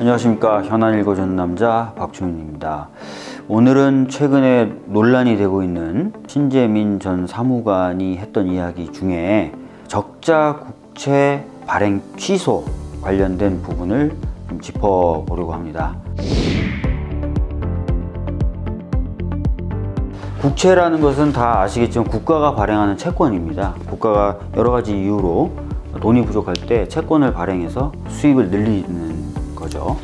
안녕하십니까. 현안 읽어주는 남자 박주민입니다. 오늘은 최근에 논란이 되고 있는 신재민 전 사무관이 했던 이야기 중에 적자 국채 발행 취소 관련된 부분을 좀 짚어보려고 합니다. 국채라는 것은 다 아시겠지만 국가가 발행하는 채권입니다. 국가가 여러 가지 이유로 돈이 부족할 때 채권을 발행해서 수입을 늘리는 거죠.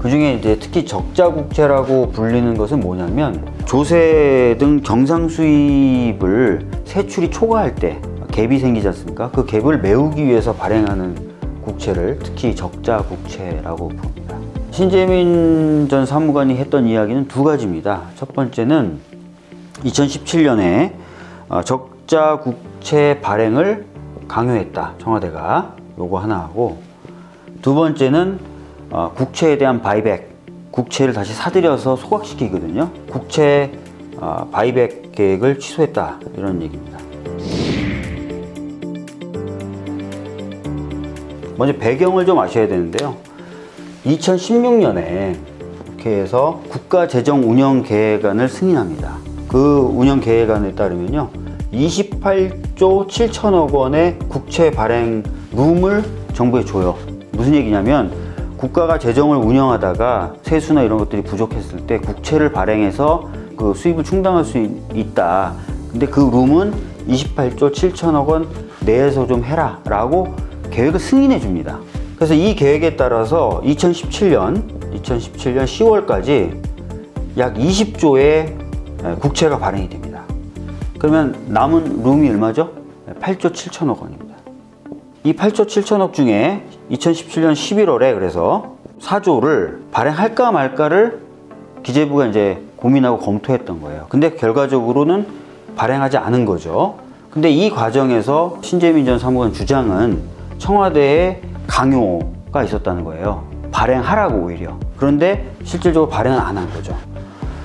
그 중에 이제 특히 적자 국채라고 불리는 것은 뭐냐면 조세 등 경상 수입을 세출이 초과할 때 갭이 생기지 않습니까? 그 갭을 메우기 위해서 발행하는 국채를 특히 적자 국채라고 부릅니다. 신재민 전 사무관이 했던 이야기는 두 가지입니다. 첫 번째는 2017년에 적자 국채 발행을 강요했다, 청와대가. 요거 하나 하고, 두 번째는 국채에 대한 바이백, 국채를 다시 사들여서 소각시키거든요. 국채 바이백 계획을 취소했다, 이런 얘기입니다. 먼저 배경을 좀 아셔야 되는데요. 2016년에 국회에서 국가재정운영계획안을 승인합니다. 그 운영계획안에 따르면요, 28조 7천억 원의 국채 발행 룸을 정부에 줘요. 무슨 얘기냐면 국가가 재정을 운영하다가 세수나 이런 것들이 부족했을 때 국채를 발행해서 그 수입을 충당할 수 있다. 근데 그 룸은 28조 7천억 원 내에서 좀 해라 라고 계획을 승인해 줍니다. 그래서 이 계획에 따라서 2017년 10월까지 약 20조의 국채가 발행이 됩니다. 그러면 남은 룸이 얼마죠? 8조 7천억 원입니다. 이 8조 7천억 중에 2017년 11월에 그래서 4조를 발행할까 말까를 기재부가 이제 고민하고 검토했던 거예요. 근데 결과적으로는 발행하지 않은 거죠. 근데 이 과정에서 신재민 전 사무관 주장은 청와대에 강요가 있었다는 거예요. 발행하라고 오히려. 그런데 실질적으로 발행은 안 한 거죠.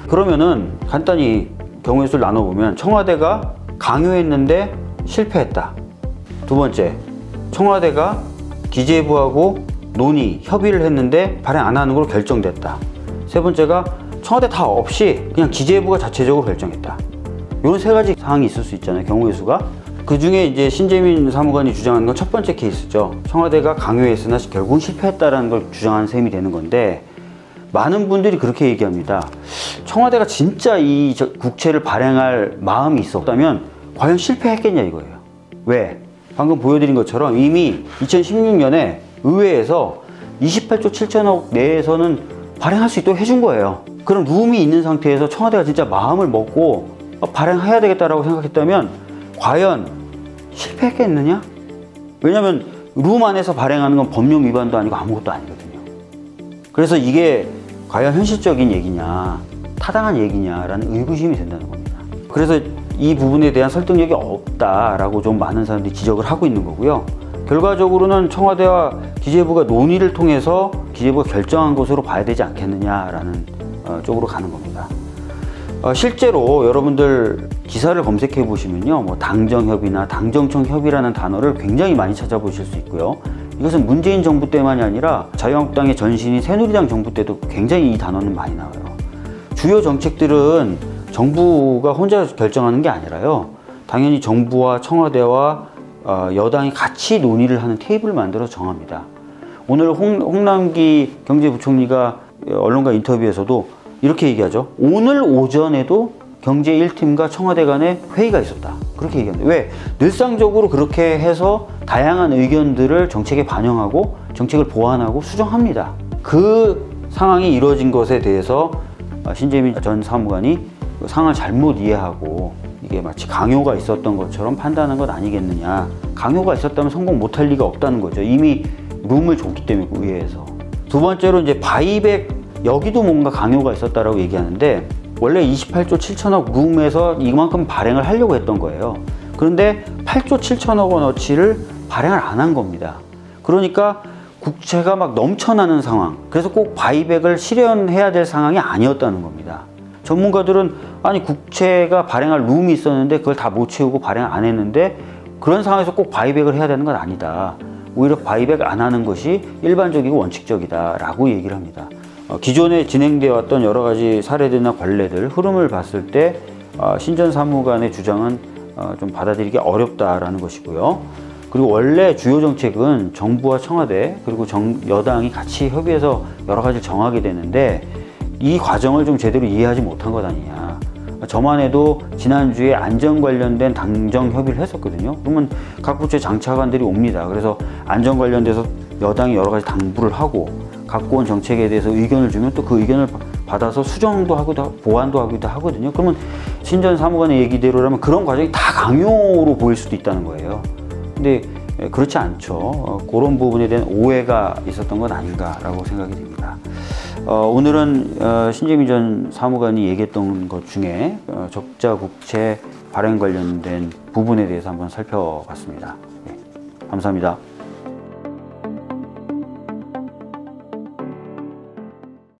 그러면은 간단히 경우의 수를 나눠보면 청와대가 강요했는데 실패했다. 두 번째, 청와대가 기재부하고 논의, 협의를 했는데 발행 안 하는 걸로 결정됐다. 세 번째가 청와대 다 없이 그냥 기재부가 자체적으로 결정했다. 이런 세 가지 사항이 있을 수 있잖아요, 경우의 수가. 그 중에 이제 신재민 사무관이 주장하는 건 첫 번째 케이스죠. 청와대가 강요했으나 결국은 실패했다라는 걸 주장하는 셈이 되는 건데, 많은 분들이 그렇게 얘기합니다. 청와대가 진짜 이 국채를 발행할 마음이 있었다면 과연 실패했겠냐 이거예요. 왜? 방금 보여드린 것처럼 이미 2016년에 의회에서 28조 7천억 내에서는 발행할 수 있도록 해준 거예요. 그럼 룸이 있는 상태에서 청와대가 진짜 마음을 먹고 발행해야 되겠다라고 생각했다면 과연 실패했겠느냐? 왜냐면 룸 안에서 발행하는 건 법령 위반도 아니고 아무것도 아니거든요. 그래서 이게 과연 현실적인 얘기냐, 타당한 얘기냐라는 의구심이 된다는 겁니다. 그래서 이 부분에 대한 설득력이 없다라고 좀 많은 사람들이 지적을 하고 있는 거고요. 결과적으로는 청와대와 기재부가 논의를 통해서 기재부가 결정한 것으로 봐야 되지 않겠느냐라는 쪽으로 가는 겁니다. 실제로 여러분들 기사를 검색해 보시면요, 뭐 당정협의나 당정청 협의라는 단어를 굉장히 많이 찾아보실 수 있고요. 이것은 문재인 정부 때만이 아니라 자유한국당의 전신인 새누리당 정부 때도 굉장히 이 단어는 많이 나와요. 주요 정책들은 정부가 혼자 결정하는 게 아니라요, 당연히 정부와 청와대와 여당이 같이 논의를 하는 테이블을 만들어 정합니다. 오늘 홍남기 경제부총리가 언론과 인터뷰에서도 이렇게 얘기하죠. 오늘 오전에도 경제 1팀과 청와대 간에 회의가 있었다, 그렇게 얘기합니다. 왜? 늘상적으로 그렇게 해서 다양한 의견들을 정책에 반영하고 정책을 보완하고 수정합니다. 그 상황이 이루어진 것에 대해서 신재민 전 사무관이 상황을 잘못 이해하고 이게 마치 강요가 있었던 것처럼 판단한 것 아니겠느냐. 강요가 있었다면 성공 못할 리가 없다는 거죠. 이미 룸을 줬기 때문에 의회에서. 두 번째로 이제 바이백, 여기도 뭔가 강요가 있었다라고 얘기하는데, 원래 28조 7천억 룸에서 이만큼 발행을 하려고 했던 거예요. 그런데 8조 7천억 원어치를 발행을 안 한 겁니다. 그러니까 국채가 막 넘쳐나는 상황, 그래서 꼭 바이백을 실현해야 될 상황이 아니었다는 겁니다. 전문가들은 아니 국채가 발행할 룸이 있었는데 그걸 다 못 채우고 발행 안 했는데 그런 상황에서 꼭 바이백을 해야 되는 건 아니다. 오히려 바이백 안 하는 것이 일반적이고 원칙적이다라고 얘기를 합니다. 기존에 진행되어 왔던 여러 가지 사례들이나 관례들 흐름을 봤을 때 신전 사무관의 주장은 좀 받아들이기 어렵다라는 것이고요. 그리고 원래 주요 정책은 정부와 청와대 그리고 여당이 같이 협의해서 여러 가지를 정하게 되는데 이 과정을 좀 제대로 이해하지 못한 것 아니냐. 저만 해도 지난주에 안전 관련된 당정 협의를 했었거든요. 그러면 각 부처의 장차관들이 옵니다. 그래서 안전 관련돼서 여당이 여러 가지 당부를 하고 갖고 온 정책에 대해서 의견을 주면 또 그 의견을 받아서 수정도 하고 보완도 하기도 하거든요. 그러면 신전 사무관의 얘기대로라면 그런 과정이 다 강요로 보일 수도 있다는 거예요. 근데 그렇지 않죠. 그런 부분에 대한 오해가 있었던 건 아닌가라고 생각이 됩니다. 오늘은 신재민 전 사무관이 얘기했던 것 중에 적자 국채 발행 관련된 부분에 대해서 한번 살펴봤습니다. 네, 감사합니다.